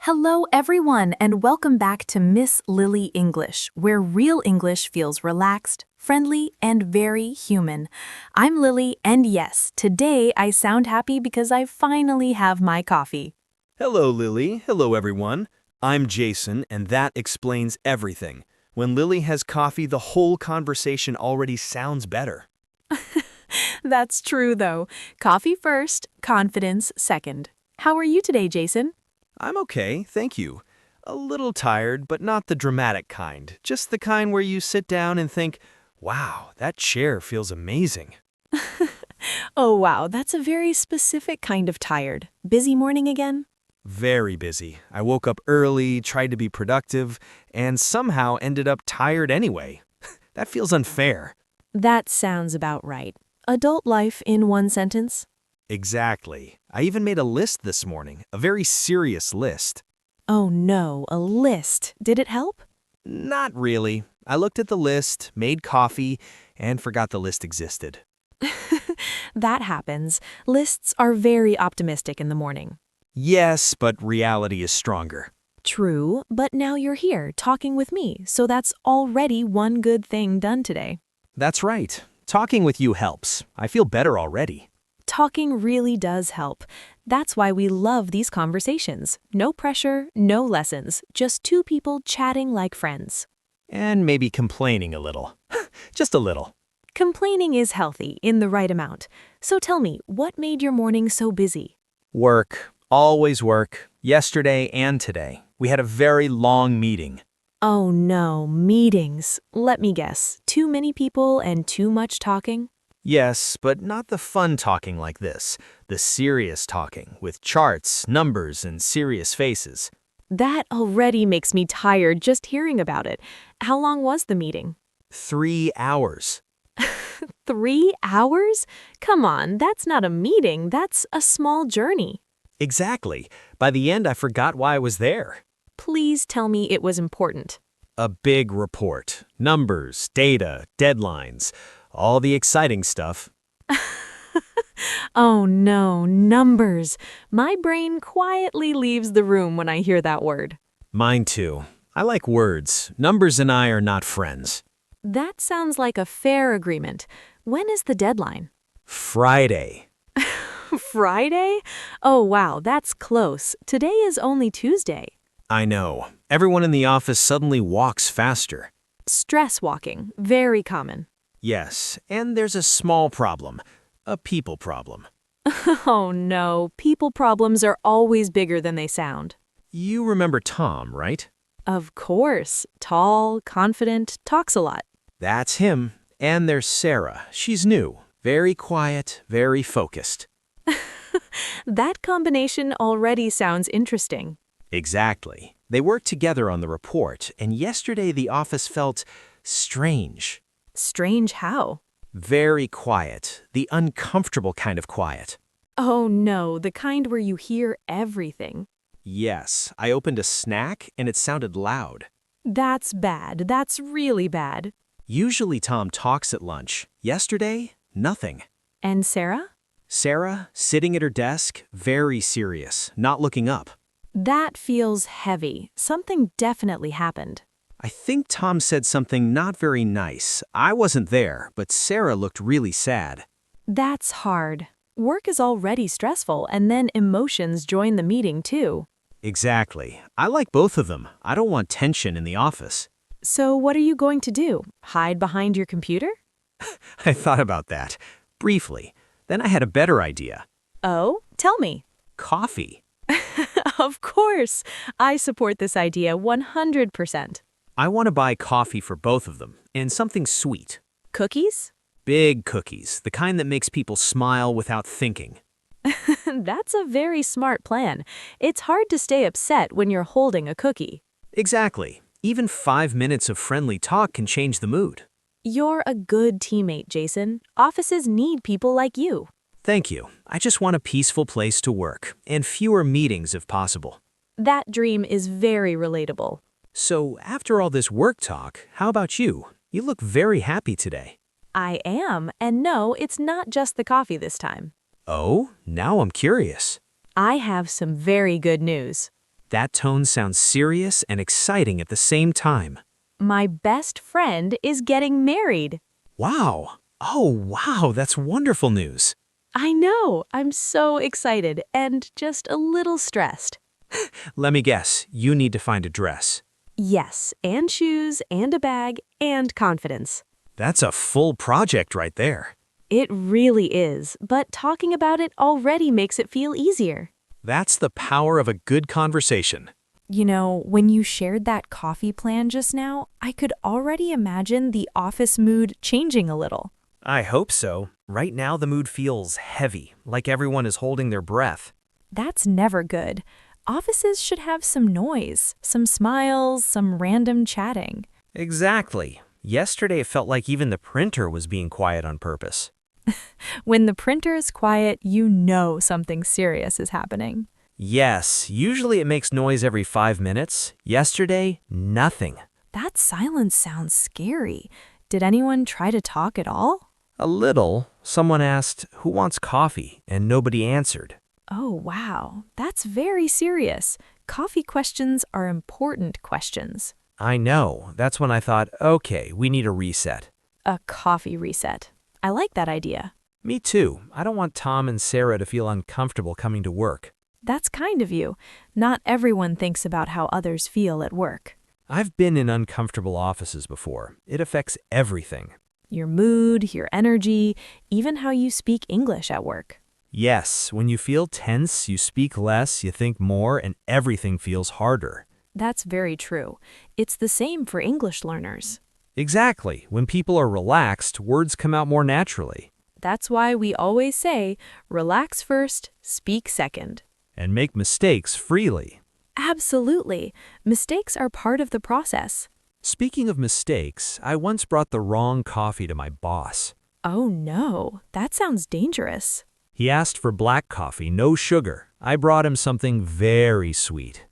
Hello, everyone, and welcome back to Miss Lily English, where real English feels relaxed, friendly, and very human. I'm Lily, and yes, today I sound happy because I finally have my coffee. Hello, Lily. Hello, everyone. I'm Jason, and that explains everything. When Lily has coffee, the whole conversation already sounds better. That's true, though. Coffee first, confidence second. How are you today, Jason? I'm okay, thank you. A little tired, but not the dramatic kind. Just the kind where you sit down and think, wow, that chair feels amazing. Oh, wow, that's a very specific kind of tired. Busy morning again? Very busy. I woke up early, tried to be productive, and somehow ended up tired anyway. That feels unfair. That sounds about right. Adult life in one sentence? Exactly. I even made a list this morning, a very serious list. Oh no, a list. Did it help? Not really. I looked at the list, made coffee, and forgot the list existed. That happens. Lists are very optimistic in the morning. Yes, but reality is stronger. True, but now you're here talking with me, so that's already one good thing done today. That's right. Talking with you helps. I feel better already. Talking really does help. That's why we love these conversations. No pressure, no lessons, just two people chatting like friends. And maybe complaining a little. Just a little. Complaining is healthy in the right amount. So tell me, what made your morning so busy? Work. Always work. Yesterday and today. We had a very long meeting. Oh no, meetings. Let me guess, too many people and too much talking? Yes, but not the fun talking like this. The serious talking, with charts, numbers, and serious faces. That already makes me tired just hearing about it. How long was the meeting? 3 hours. 3 hours? Come on, that's not a meeting, that's a small journey. Exactly. By the end, I forgot why I was there. Please tell me it was important. A big report. Numbers, data, deadlines. All the exciting stuff. Oh no, numbers. My brain quietly leaves the room when I hear that word. Mine too. I like words. Numbers and I are not friends. That sounds like a fair agreement. When is the deadline? Friday. Friday? Oh wow, that's close. Today is only Tuesday. I know. Everyone in the office suddenly walks faster. Stress walking, very common. Yes, and there's a small problem. A people problem. Oh no, people problems are always bigger than they sound. You remember Tom, right? Of course, tall, confident, talks a lot. That's him. And there's Sarah. She's new. Very quiet, very focused. That combination already sounds interesting. Exactly. They worked together on the report, and yesterday the office felt strange. Strange how? Very quiet. The uncomfortable kind of quiet. Oh no, the kind where you hear everything. Yes, I opened a snack and it sounded loud. That's bad. That's really bad. Usually Tom talks at lunch. Yesterday, nothing. And Sarah? Sarah, sitting at her desk, very serious, not looking up. That feels heavy. Something definitely happened. I think Tom said something not very nice. I wasn't there, but Sarah looked really sad. That's hard. Work is already stressful, and then emotions join the meeting too. Exactly. I like both of them. I don't want tension in the office. So what are you going to do? Hide behind your computer? I thought about that. Briefly. Then I had a better idea. Oh, tell me. Coffee. Of course. I support this idea 100%. I want to buy coffee for both of them, and something sweet. Cookies? Big cookies, the kind that makes people smile without thinking. That's a very smart plan. It's hard to stay upset when you're holding a cookie. Exactly. Even 5 minutes of friendly talk can change the mood. You're a good teammate, Jason. Offices need people like you. Thank you. I just want a peaceful place to work, and fewer meetings if possible. That dream is very relatable. So, after all this work talk, how about you? You look very happy today. I am, and no, it's not just the coffee this time. Oh, now I'm curious. I have some very good news. That tone sounds serious and exciting at the same time. My best friend is getting married. Wow. Oh, wow, that's wonderful news. I know, I'm so excited and just a little stressed. Let me guess, you need to find a dress. Yes, and shoes, and a bag, and confidence. That's a full project right there. It really is, but talking about it already makes it feel easier. That's the power of a good conversation. You know, when you shared that coffee plan just now, I could already imagine the office mood changing a little. I hope so. Right now the mood feels heavy, like everyone is holding their breath. That's never good. Offices should have some noise, some smiles, some random chatting. Exactly. Yesterday it felt like even the printer was being quiet on purpose. When the printer is quiet, you know something serious is happening. Yes, usually it makes noise every 5 minutes. Yesterday, nothing. That silence sounds scary. Did anyone try to talk at all? A little. Someone asked, "Who wants coffee?" and nobody answered. Oh, wow. That's very serious. Coffee questions are important questions. I know. That's when I thought, okay, we need a reset. A coffee reset. I like that idea. Me too. I don't want Tom and Sarah to feel uncomfortable coming to work. That's kind of you. Not everyone thinks about how others feel at work. I've been in uncomfortable offices before. It affects everything. Your mood, your energy, even how you speak English at work. Yes, when you feel tense, you speak less, you think more, and everything feels harder. That's very true. It's the same for English learners. Exactly. When people are relaxed, words come out more naturally. That's why we always say, relax first, speak second. And make mistakes freely. Absolutely. Mistakes are part of the process. Speaking of mistakes, I once brought the wrong coffee to my boss. Oh no, that sounds dangerous. He asked for black coffee, no sugar. I brought him something very sweet.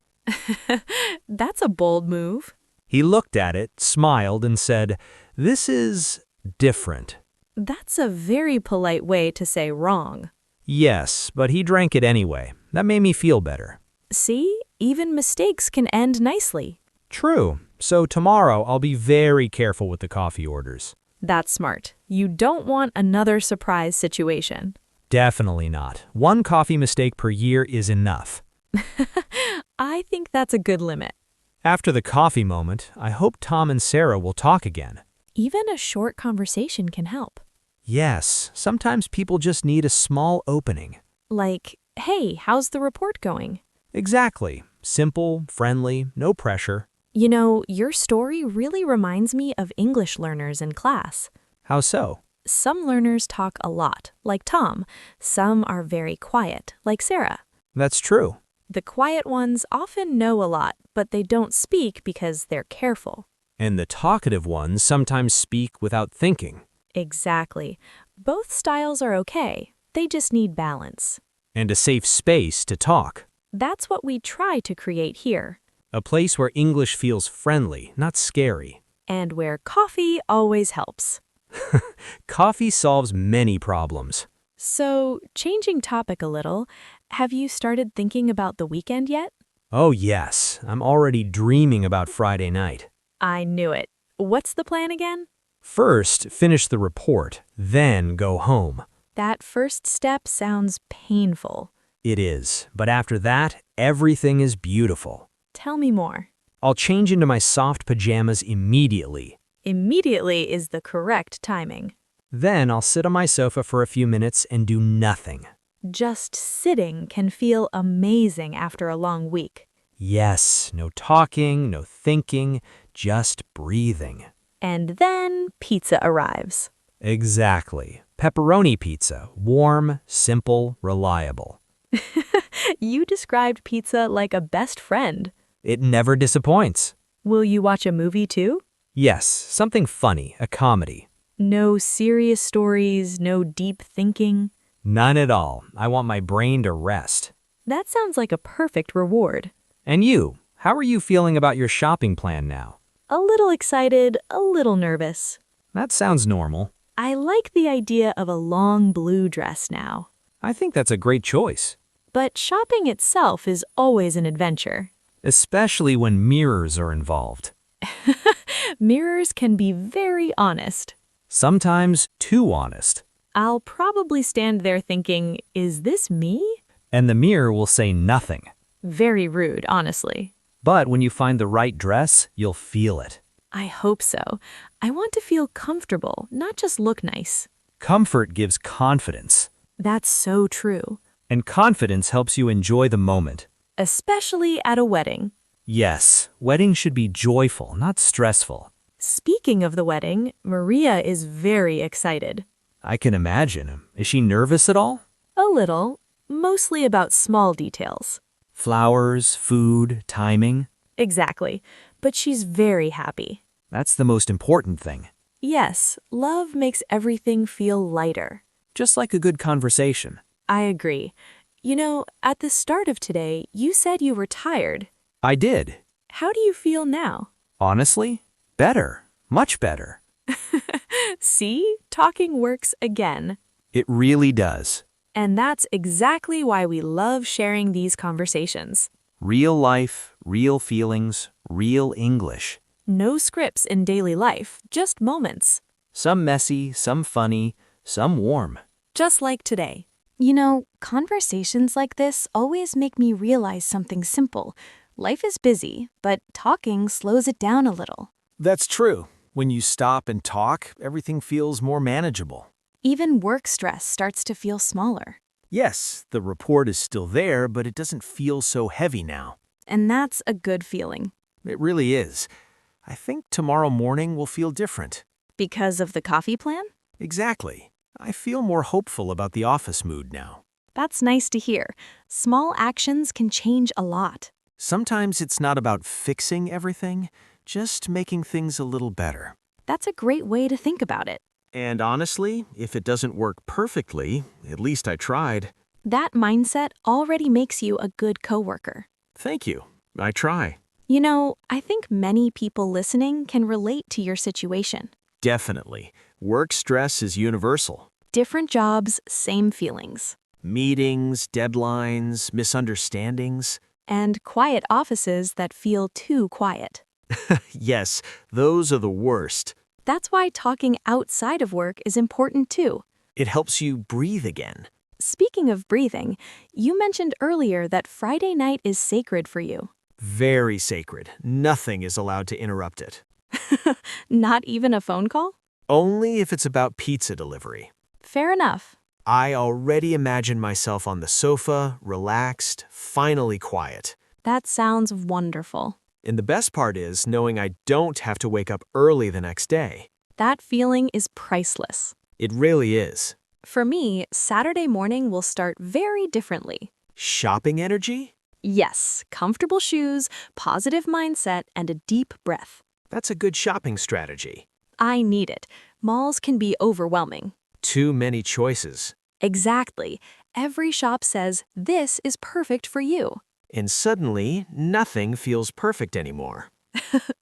That's a bold move. He looked at it, smiled, and said, "This is different." That's a very polite way to say wrong. Yes, but he drank it anyway. That made me feel better. See, even mistakes can end nicely. True. So tomorrow I'll be very careful with the coffee orders. That's smart. You don't want another surprise situation. Definitely not. One coffee mistake per year is enough. I think that's a good limit. After the coffee moment, I hope Tom and Sarah will talk again. Even a short conversation can help. Yes, sometimes people just need a small opening. Like, hey, how's the report going? Exactly. Simple, friendly, no pressure. You know, your story really reminds me of English learners in class. How so? Some learners talk a lot, like Tom. Some are very quiet, like Sarah. That's true. The quiet ones often know a lot, but they don't speak because they're careful. And the talkative ones sometimes speak without thinking. Exactly. Both styles are okay. They just need balance. And a safe space to talk. That's what we try to create here. A place where English feels friendly, not scary. And where coffee always helps. Coffee solves many problems. So, changing topic a little, have you started thinking about the weekend yet? Oh yes, I'm already dreaming about Friday night. I knew it. What's the plan again? First, finish the report, then go home. That first step sounds painful. It is, but after that, everything is beautiful. Tell me more. I'll change into my soft pajamas immediately. Immediately is the correct timing. Then I'll sit on my sofa for a few minutes and do nothing. Just sitting can feel amazing after a long week. Yes, no talking, no thinking, just breathing. And then pizza arrives. Exactly. Pepperoni pizza, warm, simple, reliable. You described pizza like a best friend. It never disappoints. Will you watch a movie too? Yes, something funny, a comedy. No serious stories, no deep thinking. None at all. I want my brain to rest. That sounds like a perfect reward. And you, how are you feeling about your shopping plan now? A little excited, a little nervous. That sounds normal. I like the idea of a long blue dress now. I think that's a great choice. But shopping itself is always an adventure. especially when mirrors are involved. Mirrors can be very honest. Sometimes too honest. I'll probably stand there thinking, is this me? And the mirror will say nothing. Very rude, honestly. But when you find the right dress, you'll feel it. I hope so. I want to feel comfortable, not just look nice. Comfort gives confidence. That's so true. And confidence helps you enjoy the moment. Especially at a wedding. Yes, weddings should be joyful, not stressful. Speaking of the wedding, Maria is very excited. I can imagine. Is she nervous at all? A little, mostly about small details. Flowers, food, timing. Exactly, but she's very happy. That's the most important thing. Yes, love makes everything feel lighter. Just like a good conversation. I agree. You know, at the start of today, you said you were tired. I did. How do you feel now? Honestly, better. Much better. See, talking works again. It really does. And that's exactly why we love sharing these conversations. Real life, real feelings, real English. No scripts in daily life, just moments. Some messy, some funny, some warm. Just like today. You know, conversations like this always make me realize something simple. Life is busy, but talking slows it down a little. That's true. When you stop and talk, everything feels more manageable. Even work stress starts to feel smaller. Yes, the report is still there, but it doesn't feel so heavy now. And that's a good feeling. It really is. I think tomorrow morning will feel different. Because of the coffee plan? Exactly. I feel more hopeful about the office mood now. That's nice to hear. Small actions can change a lot. Sometimes it's not about fixing everything, just making things a little better. That's a great way to think about it. And honestly, if it doesn't work perfectly, at least I tried. That mindset already makes you a good coworker. Thank you. I try. You know, I think many people listening can relate to your situation. Definitely. Work stress is universal. Different jobs, same feelings. Meetings, deadlines, misunderstandings. And quiet offices that feel too quiet. Yes, those are the worst. That's why talking outside of work is important too. It helps you breathe again. Speaking of breathing, you mentioned earlier that Friday night is sacred for you. Very sacred. Nothing is allowed to interrupt it. Not even a phone call? Only if it's about pizza delivery. Fair enough. I already imagine myself on the sofa, relaxed, finally quiet. That sounds wonderful. And the best part is knowing I don't have to wake up early the next day. That feeling is priceless. It really is. For me, Saturday morning will start very differently. Shopping energy? Yes, comfortable shoes, positive mindset, and a deep breath. That's a good shopping strategy. I need it. Malls can be overwhelming. Too many choices. Exactly. Every shop says, this is perfect for you. And suddenly, nothing feels perfect anymore.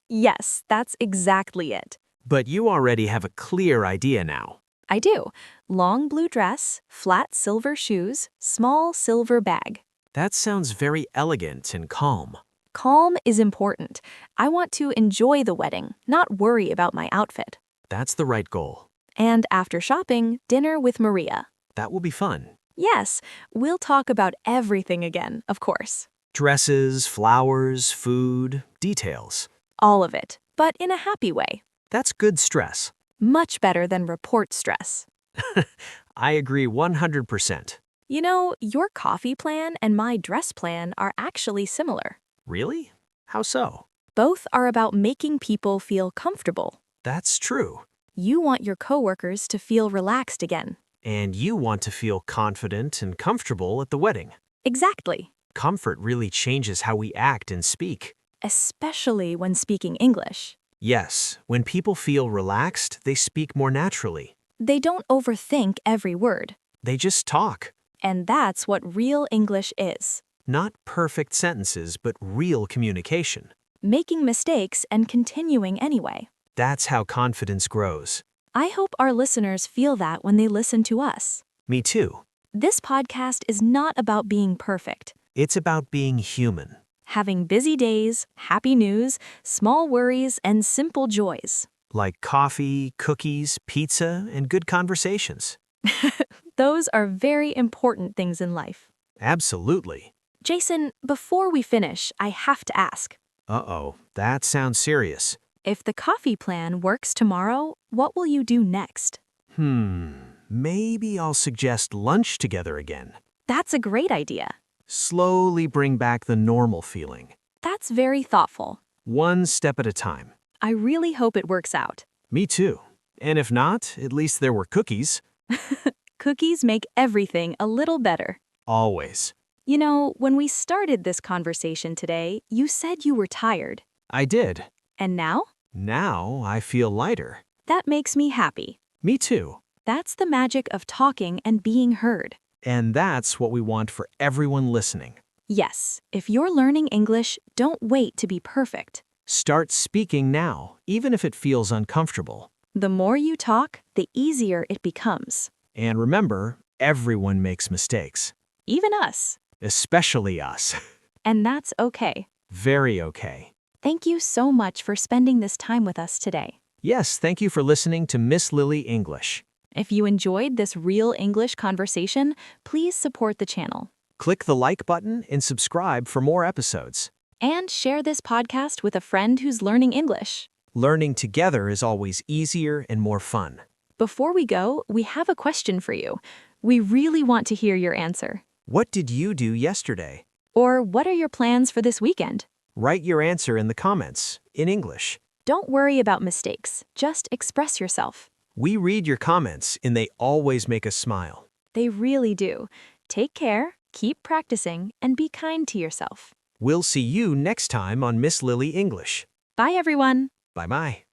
Yes, that's exactly it. But you already have a clear idea now. I do. Long blue dress, flat silver shoes, small silver bag. That sounds very elegant and calm. Calm is important. I want to enjoy the wedding, not worry about my outfit. That's the right goal. And after shopping, dinner with Maria. That will be fun. Yes, we'll talk about everything again, of course. Dresses, flowers, food, details. All of it, but in a happy way. That's good stress. Much better than report stress. I agree 100%. You know, your coffee plan and my dress plan are actually similar. Really? How so? Both are about making people feel comfortable. That's true. You want your coworkers to feel relaxed again. And you want to feel confident and comfortable at the wedding. Exactly. Comfort really changes how we act and speak. Especially when speaking English. Yes, when people feel relaxed, they speak more naturally. They don't overthink every word. They just talk. And that's what real English is. Not perfect sentences, but real communication. Making mistakes and continuing anyway. That's how confidence grows. I hope our listeners feel that when they listen to us. Me too. This podcast is not about being perfect. It's about being human. Having busy days, happy news, small worries, and simple joys. Like coffee, cookies, pizza, and good conversations. Those are very important things in life. Absolutely. Jason, before we finish, I have to ask. Uh-oh, that sounds serious. If the coffee plan works tomorrow, what will you do next? Maybe I'll suggest lunch together again. That's a great idea. Slowly bring back the normal feeling. That's very thoughtful. One step at a time. I really hope it works out. Me too. And if not, at least there were cookies. Cookies make everything a little better. Always. You know, when we started this conversation today, you said you were tired. I did. And now? Now I feel lighter. That makes me happy. Me too. That's the magic of talking and being heard. And that's what we want for everyone listening. Yes, if you're learning English, don't wait to be perfect. Start speaking now, even if it feels uncomfortable. The more you talk, the easier it becomes. And remember, everyone makes mistakes. Even us. Especially us. And that's okay. Very okay. Thank you so much for spending this time with us today. Yes, thank you for listening to Ms.Lily English. If you enjoyed this real English conversation, please support the channel. Click the like button and subscribe for more episodes. And share this podcast with a friend who's learning English. Learning together is always easier and more fun. Before we go, we have a question for you. We really want to hear your answer. What did you do yesterday? Or what are your plans for this weekend? Write your answer in the comments, in English. Don't worry about mistakes. Just express yourself. We read your comments and they always make us smile. They really do. Take care, keep practicing, and be kind to yourself. We'll see you next time on Ms.Lily English. Bye, everyone. Bye-bye.